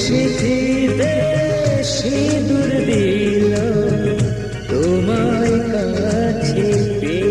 সিঁথিতে সিঁদুর দিল তোমায় কাছে পেয়ে।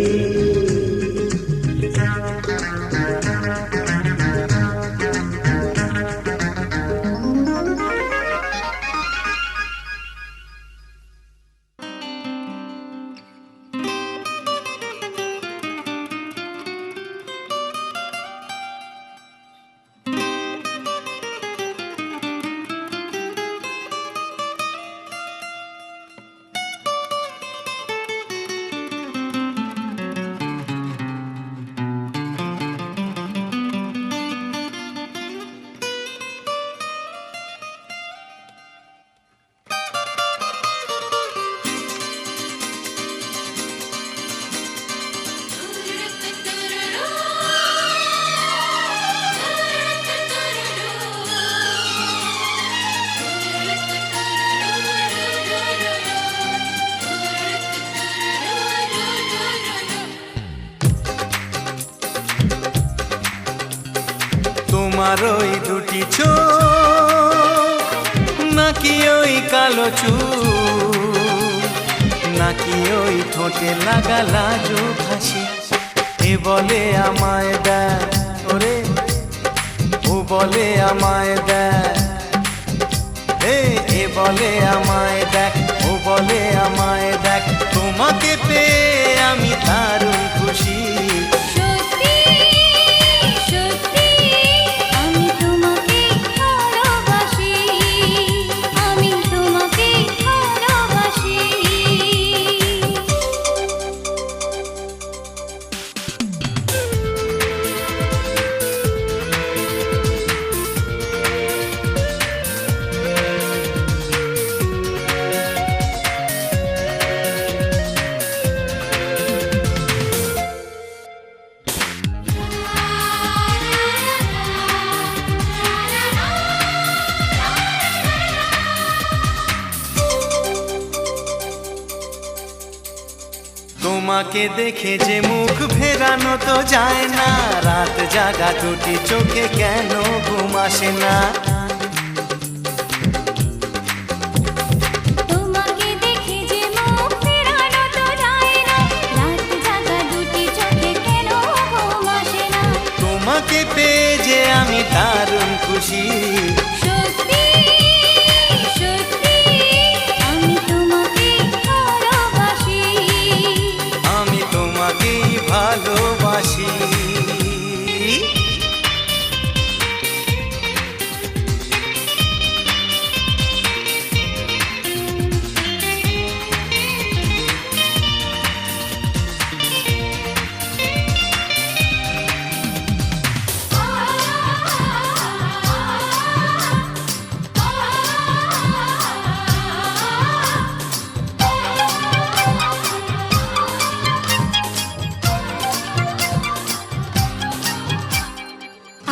তোমার ওই দুটি চোখ নাকি ওই কালো চুল, নাকি ওই ঠোঁটে লাগা লাজুক হাসি, এ বলে আমায় দেয় ওরে, ও বলে আমায় দেয়, এ বলে আমায় দেখ, ও বলে আমায় দেখ, তোমাকে পেয়ে আমি দারুণ খুশি। তোমাকে দেখে যে মুখ ফেরানো তো যায় না, রাত জাগা দুটি চোখে কেন ঘুম আসে না। তোমাকে দেখে যে মুখ ফেরানো তো যায় না, রাত জাগা দুটি চোখে কেন ঘুম আসে না। তোমাকে পেয়ে যে আমি দারুণ খুশি। সত্যি সত্যি আমি তোমাকে ভালোবাসি, আমি তোমাকেই ভালোবাসি।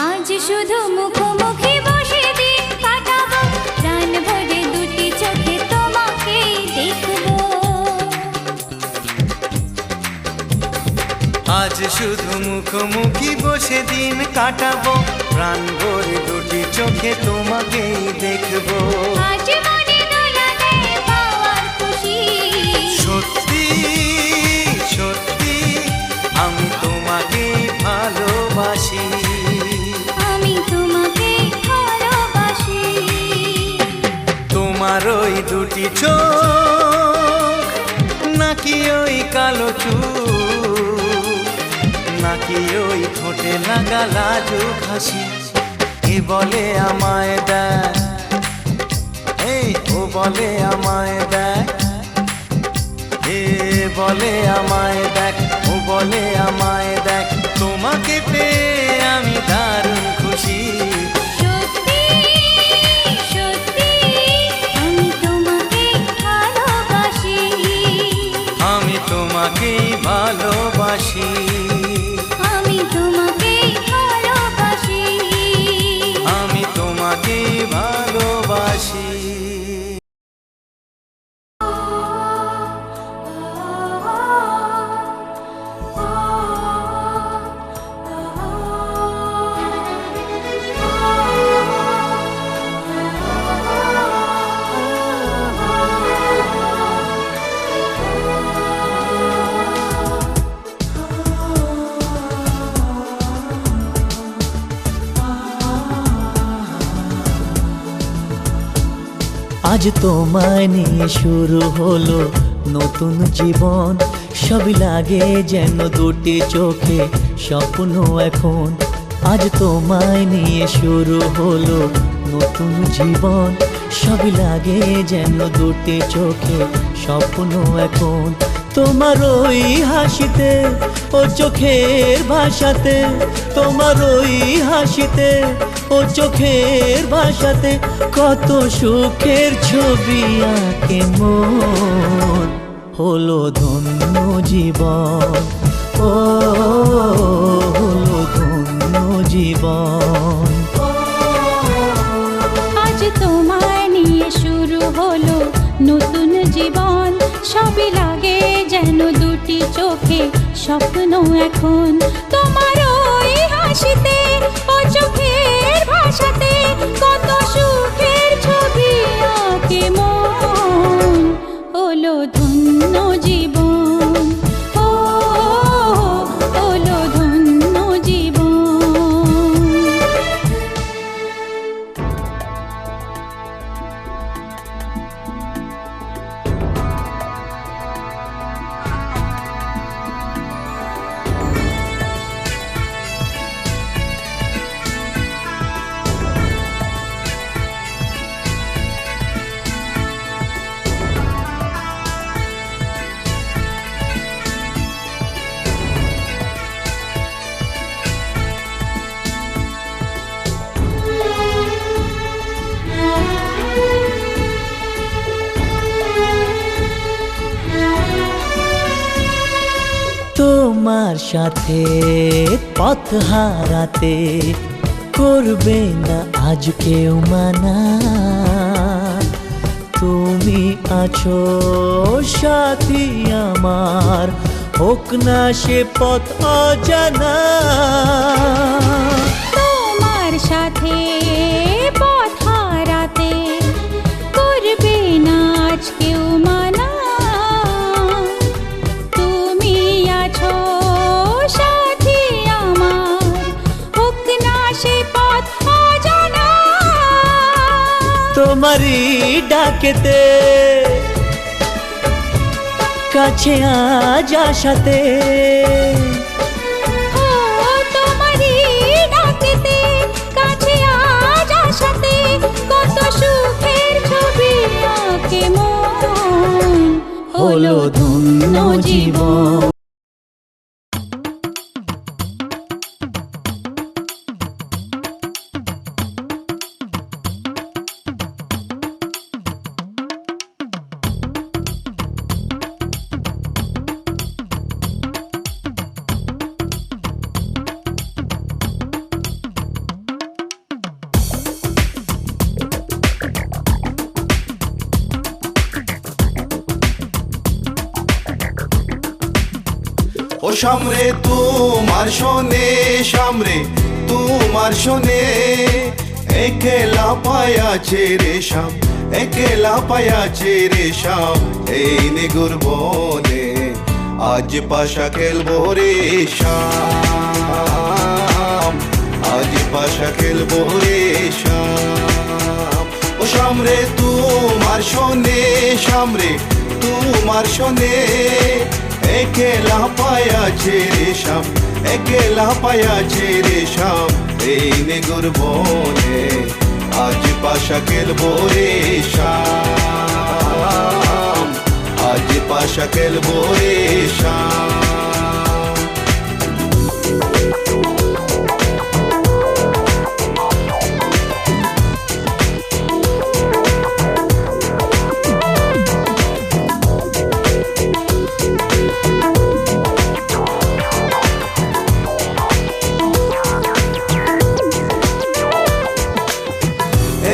আজ শুধু মুখোমুখি বসে দিন কাটাবো, প্রাণ ভরে দুটি চোখে তোমাকে দেখবো। আজ শুধু মুখোমুখি বসে দিন কাটাবো, প্রাণ ভরে দুটি চোখে তোমাকেই দেখবো। আজ মনে দোলা দেয় পাওয়ার খুশি। সত্যি সত্যি আমি তোমাকেই ভালোবাসি। আমি তোমাকে ভালোবাসি। তোমার ওই দুটি চোখ নাকি ওই কালো চুল, নাকি ওই ঠোঁটে লাগা লাজুক হাসি, এ বলে আমায় দেয়, ও বলে আমায় দেয়, এ বলে আমায় দেখ, ও বলে আমায় দেখ, তোমাকে পেয়ে আমি দারুণ খুশি। সত্যি সত্যি আমি তোমাকে ভালোবাসি, আমি তোমাকেই ভালোবাসি। আমি তোমাকে ভালোবাসি, আমি তোমাকেই ভালোবাসি। আজ তোমায় নিয়ে শুরু হলো নতুন জীবন, সবই লাগে যেন দুটি চোখে স্বপ্ন এখন। আজ তোমায় নিয়ে শুরু হলো নতুন জীবন, সবই লাগে যেন দুটি চোখে স্বপ্ন এখন। তোমার ওই হাসিতে ও চোখের ভাষাতে, তোমার ওই হাসিতে ও চোখের ভাষাতে কত সুখের ছবি আঁকে মন। হলো ধন্য জীবন, ও হলো ধন্য জীবন। আজ তোমায় নিয়ে শুরু হলো নতুন জীবন, সবই লাগে যেন দুটি চোখে স্বপ্ন এখন। তোমার ওই হাসিতে ও চোখের ভাষাতে কত সুখের ছবি আঁকে মন। হলো ধন্য জীবন, ও হলো ধন্য জীবন। তোমার সাথে পথ হারাতে করবে না আজ কেউ মানা। তুমি আছো সাথী আমার, হোক না সে পথ অজানা। তোমার সাথে পথ হারাতে করবে না আজ কেউ মানা। তুমি আছো সাথী আমার, হোক না সে পথ অজানা। তোমারই ডাকেতে কাছে আজ আসাতে, ও তোমারই ডাকেতে কাছে আজ আসাতে কত সুখের ছবি আঁকে মন। হলো ধন্য জীবন। ও সামরে তোমার শোনে, সামরে তোমার শোনে, একেলা পায়াছে রে শাম, একেলা পায়াছে রে শাম। এই নিগুর বনে আজ পাশা খেলবো রে শাম, আজ পাশা খেলবো রে শাম। ও সামরে তোমার শোনে, সামরে তোমার শোনে, একেলা পায়াছে রে শাম, একেলা পায়াছে রে শাম। এই নিগুর বনে আজ পাশা খেলবো রে শাম, আজ পাশা খেলবো রে শাম।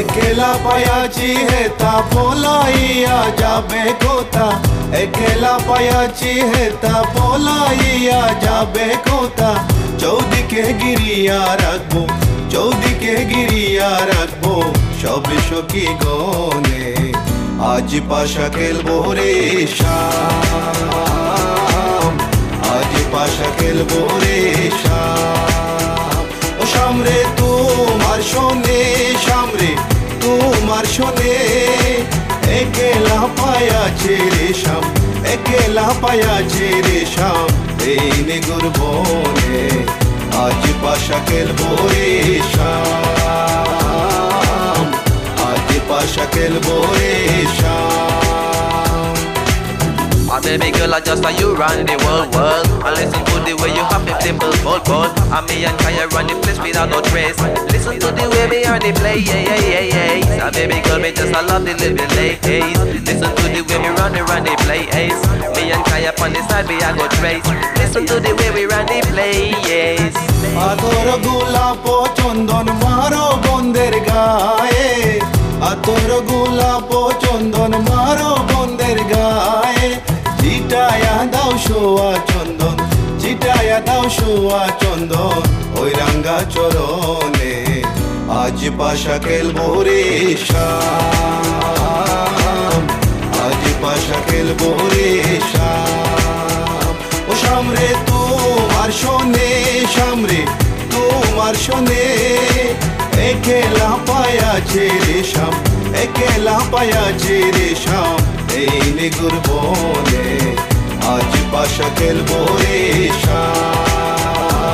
একেলা পায়াছি হেতা পলাইয়া যাবে কোথা, একেলা পায়াছি হেতা পলাইয়া যাবে কোথা। চৌদিকে গিরিয়া রাখবো, চৌদিকে গিরিয়া রাখবো সব সখী গনে। আজ পাশা খেলবো রে শাম, আজ পাশা খেলবো রে শাম। ও সামরে তোমার শোনে, সামরে তোমার শোনে, একেলা পায়াছে রে শাম, একেলা পায়াছে রে শাম, এই নিগুর বনে আজ পাশা খেলবো রে শাম, আজ পাশা খেলবো রে শাম। My baby girl, I just saw you run the world. I listen to the way you hop it, dimple, bold. And me and Kaya run the place without no trace. Listen to the way we on the play, yeah. My baby girl, me just I love the living ladies. Listen to the way we run the play, ace. Me and Kaya on the side, we I go trace. Listen to the way we run the play, yes. আতর গোলাপ চন্দন মারো বন্দের গায়ে, আতর গোলাপ চন্দন মারো বন্দের গায়ে, চিটায়া দাও সোয়া চন্দন, চিটায়া দাও সোয়া চন্দন, ওই রাঙ্গা চরণে আজ পাশা খেলবো রে শাম, আজ পাশা খেলবো রে শাম। ও শাম রে তোমার শোনে, শাম রে তোমার শোনে, একেলা পায়াছে রে শাম, একেলা পায়াছে রে শাম, এই নিগুর বনে আজ পাশা খেলবো রে শাম,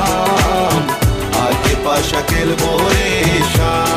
আজ পাশা খেলবো রে শাম।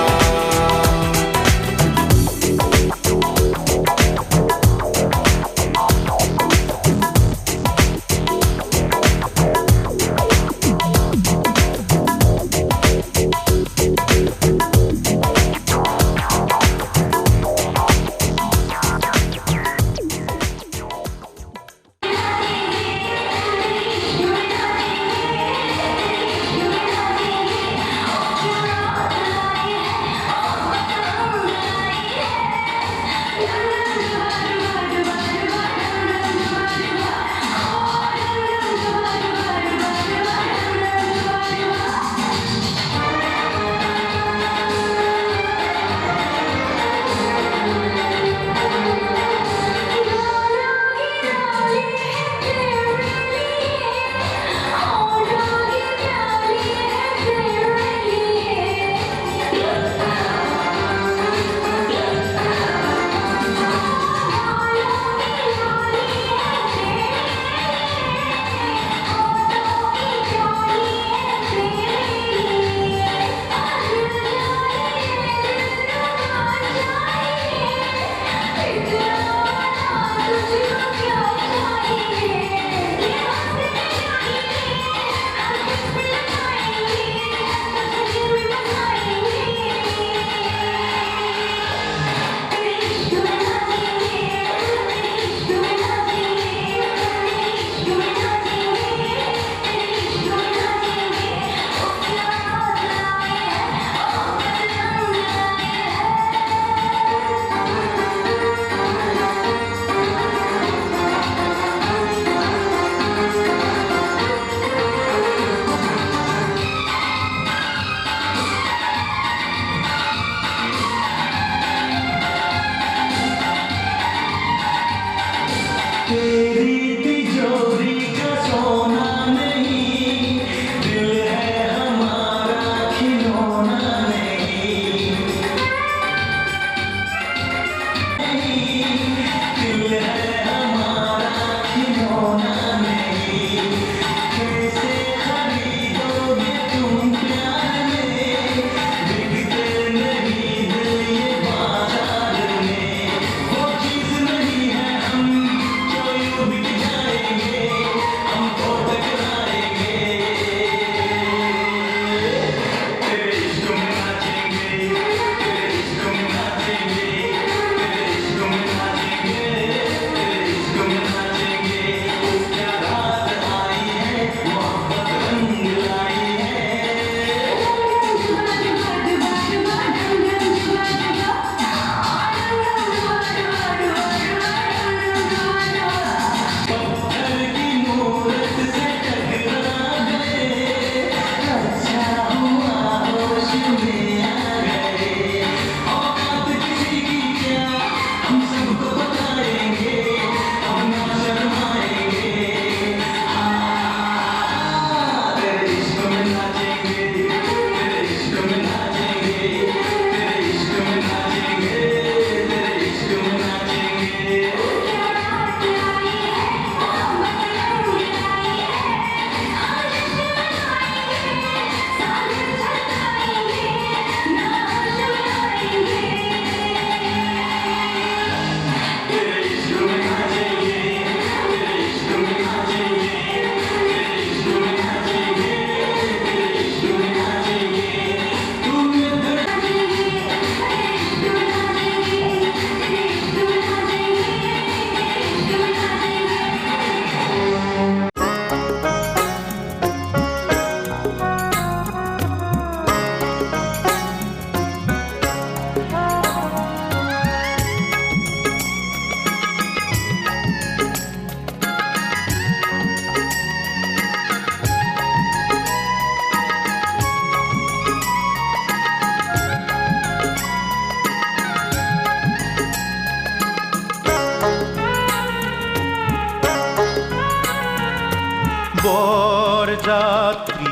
যাত্রী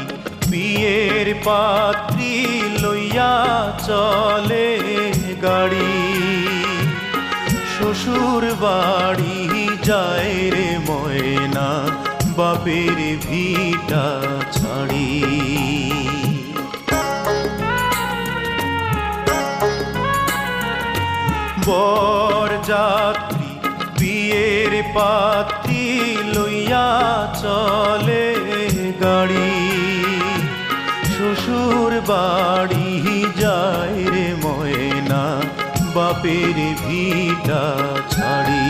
বিয়ের পাত্রী লইয়া চলে গাড়ি শ্বশুর বাড়ি যায় রে ময়না বাপের ভিটা ছাড়ি বর যাত্রী বিয়ের পাত্রী লইয়া চলে গাড়ি শ্বশুর বাড়ি যায় রে ময়না বাপের ভিটা ছাড়ি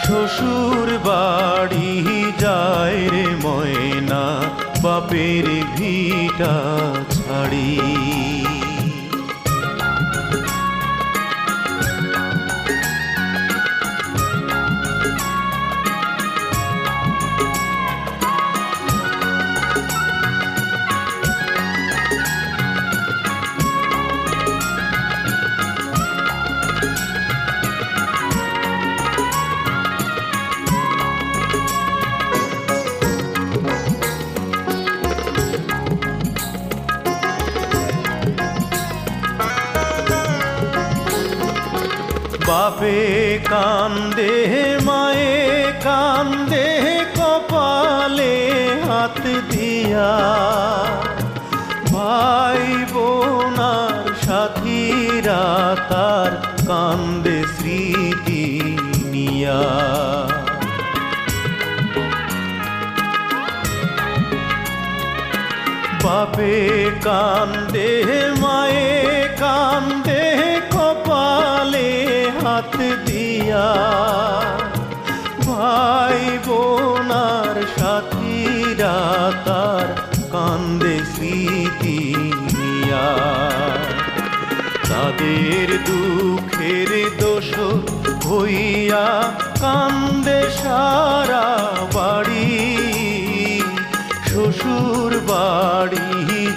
শ্বশুর বাড়ি যায় রে ময়না বাপের ভিটা ছাড়ি বাপে কান্দে মায়ে কান্দে কপালে হাত দিয়া ভাই বোনার সাথীরা তার কান্দে স্মৃতি নিয়া বাপে কান্দে মায়ে কান্দে কপালে হাত দিয়া ভাই বোনার সাথীরা তার কান্দে স্মৃতি নিয়া তাদের দুঃখের দোষ হইয়া কান্দে সারা বাড়ি শ্বশুর বাড়ি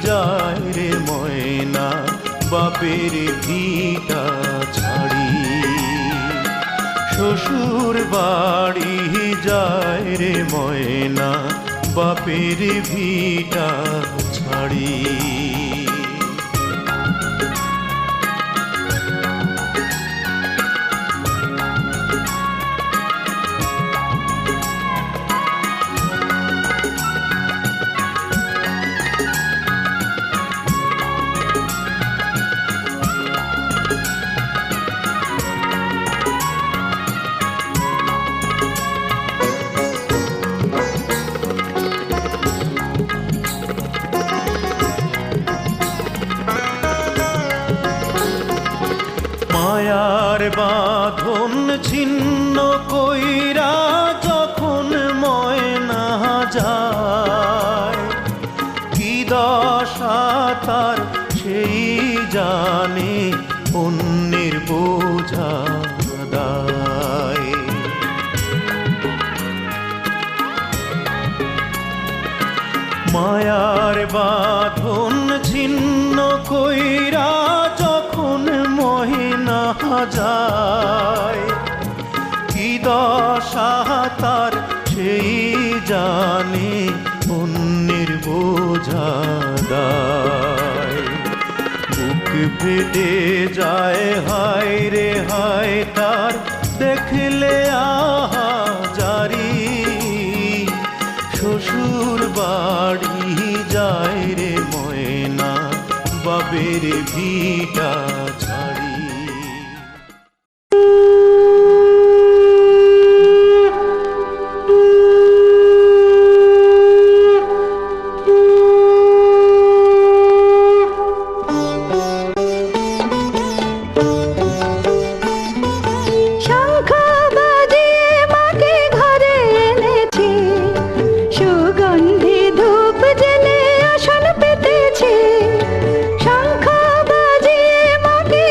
যায় রে ময়না বাপের ভিটা ছাড়ি শ্বশুর বাড়ি যায় রে ময়না বাপের ভিটা ছাড়ি মায়ার বাঁধন ছিন্ন কইরা যখন ময়না যায় কি দশা তার সেই জানে অন্যের বোঝা দায় মায়ার বাঁধন ছিন্ন কইরা যখন মহিনা যায় কি দশা তার সেই জানে অন্যের বোঝা দায় বুক ফেটে যায় হায় রে হায় তার দেখলে আহা জারি শ্বশুর বাড়ি যায় রে ময়না বাপের ভিটা ছাড়ি শঙ্খ বাজিয়ে মাকে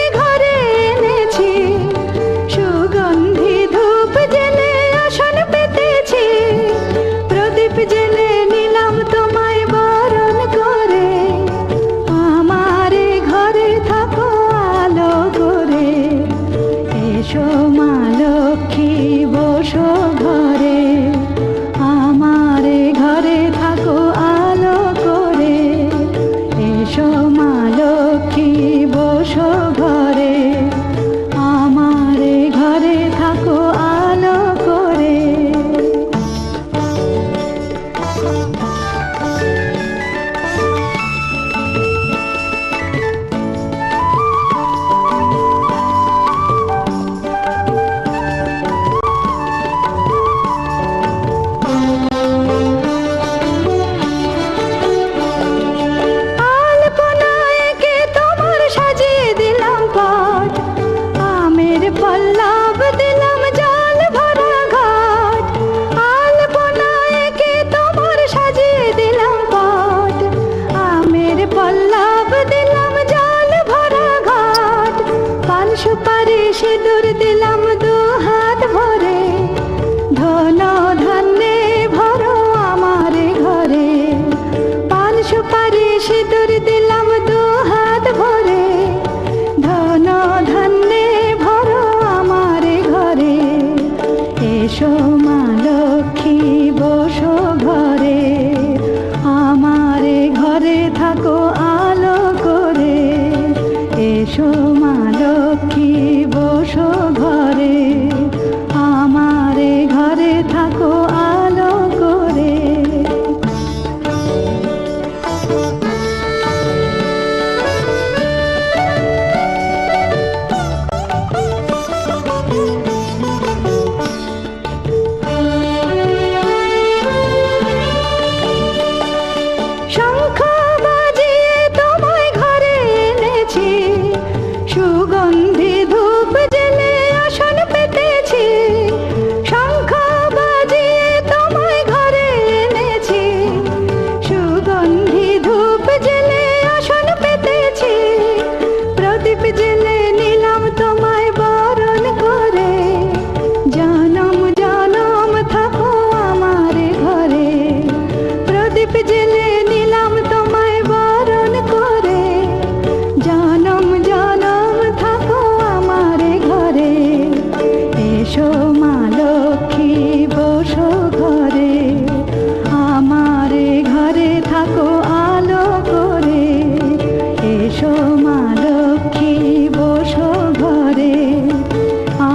এসো মা লক্ষ্মী বসো ঘরে,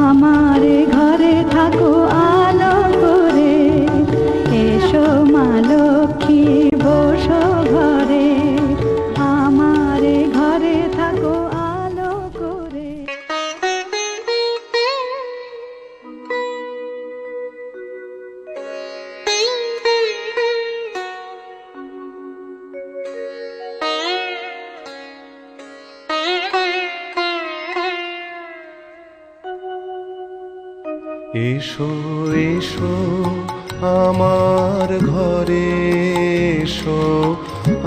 আমার ঘরে থাকো আলো করে। এসো মা লক্ষ্মী বসো ঘরে, আমার ঘরে থাকো আলো করে। এসো এসো আমার ঘরে, এসো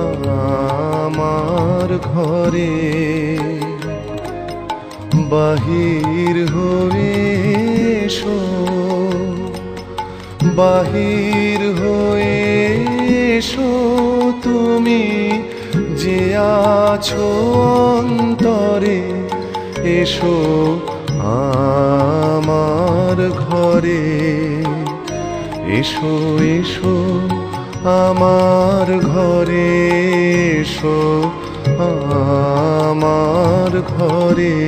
আমার ঘরে, বাহির হয়ে এসো, বাহির হয়ে এসো তুমি যে আছো অন্তরে। এসো আমার ঘরে, এসো এসো আমার ঘরে, এসো আমার ঘরে।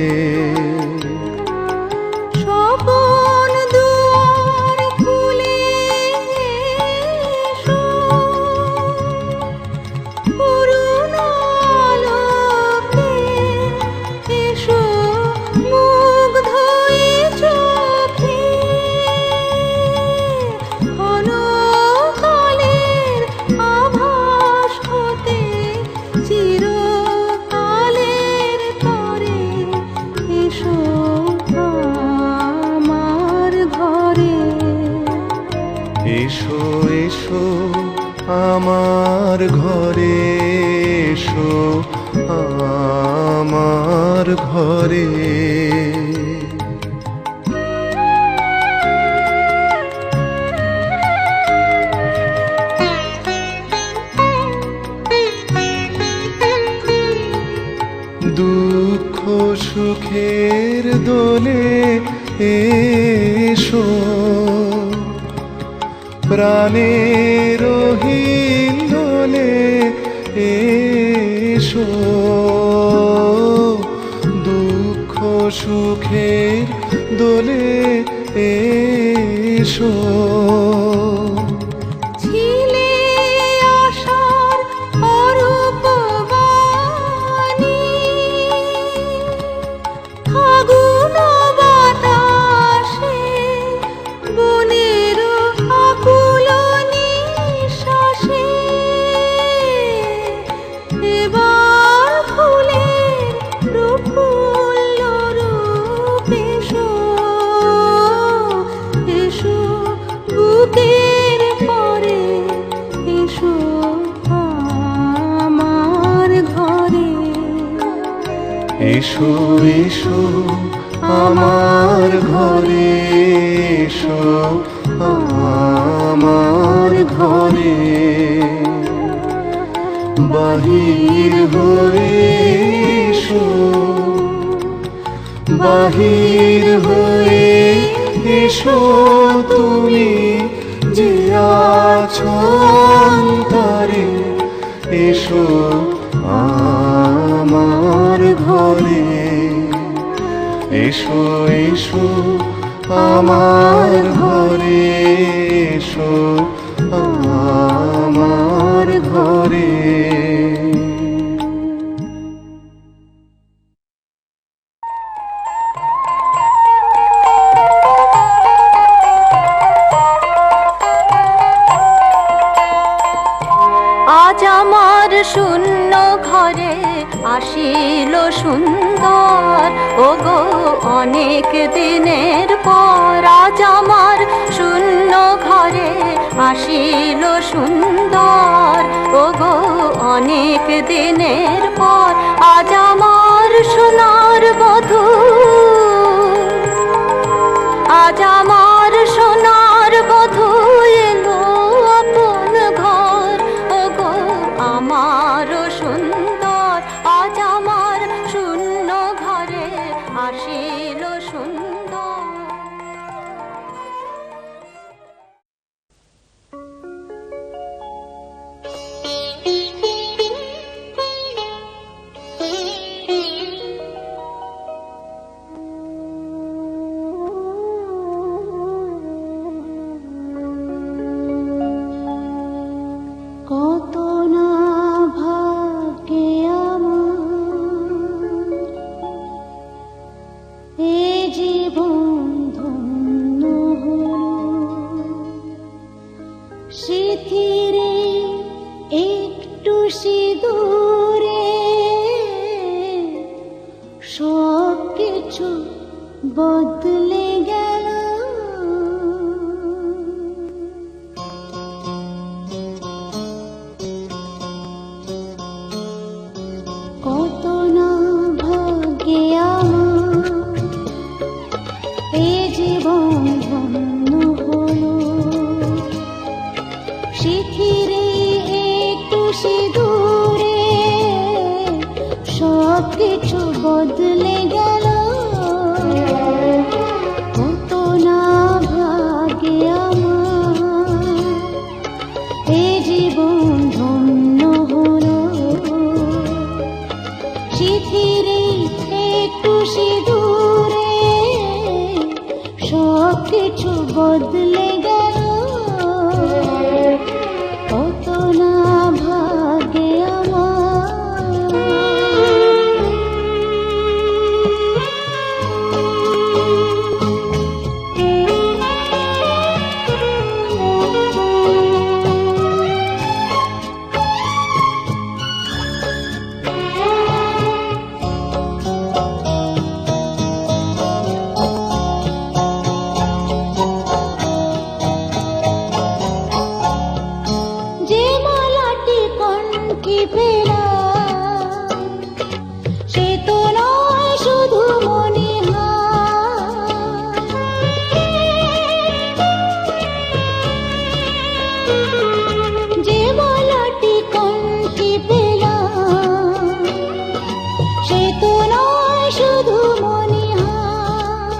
স্বপন দুয়ার খুলে এসো, করুণ আলোকে এসো, মুগ্ধ এ চোখে ক্ষণকালের আভাস হতে চিরকালের তরে। এসো আমার ঘরে, এসো এসো আমার ঘরে, এসো আমার ঘরে। দুঃখ সুখের দোলে এসো, প্রাণের হিন্দোলে এসো, দুঃখ সুখের দোলে এসো। ছিলে আশার অরূপ বাণী, ফাগুন বাতাসে বনের আকুল নিঃশ্বাসে। এবার ফুলের প্রফুল্ল রূপ এসো, এসো বুকের পরে, এসো আমার ঘরে। এসো এসো আমার ঘরে, এসো আমার ঘরে, বাহির হয়ে এসো, বাহির হয়ে এসো তুমি যে আছো অন্তরে। এসো আমার ঘরে, এসো এসো আমার ঘরে, এসো আমার ঘরে। আজ আমার শূন্য ঘরে আসিল সুন্দর, ওগো অনেক দিনের পর। আজ আমার শূন্য ঘরে আসিল সুন্দর, ওগো অনেক দিনের পর। আজ আমার সোনার বধূ, আজ আমার সোনার বধূ এলো আপন ঘর, ওগো আমারও সুন্দর। আজ আমার শূন্য ঘরে আসিল সুন্দর। বদলে গেল। কত না ভাগ্যে আমার এ জীবন ধন্য হলো, শিথিরে একটু সিঁদুরে সব কিছু বদলে গেল। কত না ভাগ্যে আমার এ জীবন ধন্য হলো, শিথিরে একটু সিঁদুরে সব কিছু বদলে গেল। কত না ভাগ্যে যে মালাটি কণ্ঠে পেলাম সে তো নয় শুধু মণিহার। যে মালাটি কণ্ঠে পেলাম সে তো নয় শুধু মণিহার।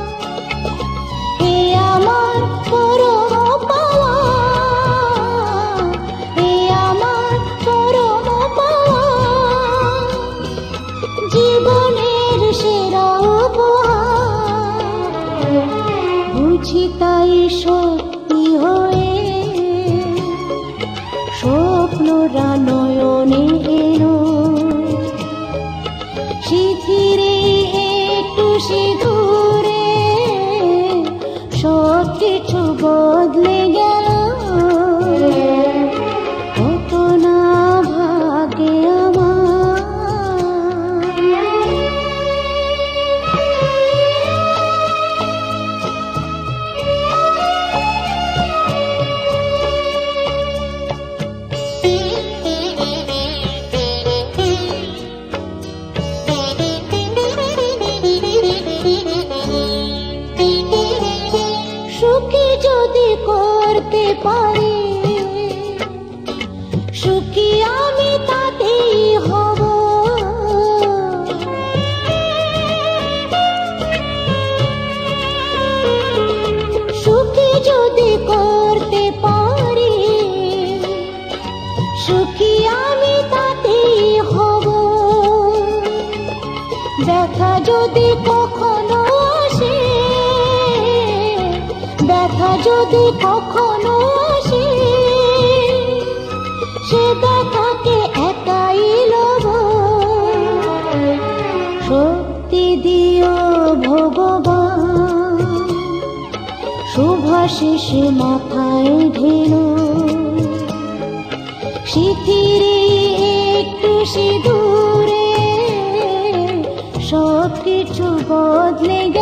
এ আমার পরম পাওয়া, এ আমার পরম পাওয়া, জীবনের সেরা উপহার। বুঝি তাই সত্যি হয়ে স্বপ্নরা নয়নে এলো, শিথিরে একটু সিঁদুরে সব কিছু বদলে গেল। কত না ভাগ্যে আমার। সুখী যদি করতে পারি, সুখী আমি তাতেই হব। সুখী যদি করতে পারি, সুখী আমি তাতেই হব। ব্যথা যদি কখনো আসে, ব্যথা যদি কখনো আসে, সে ব্যথাকে একাই লব। শক্তি দিও ভগবান, শুভাশিস মাথায় ঢেলো, শিথিরে একটু সিঁদুরে সব কিছু বদলে গেল।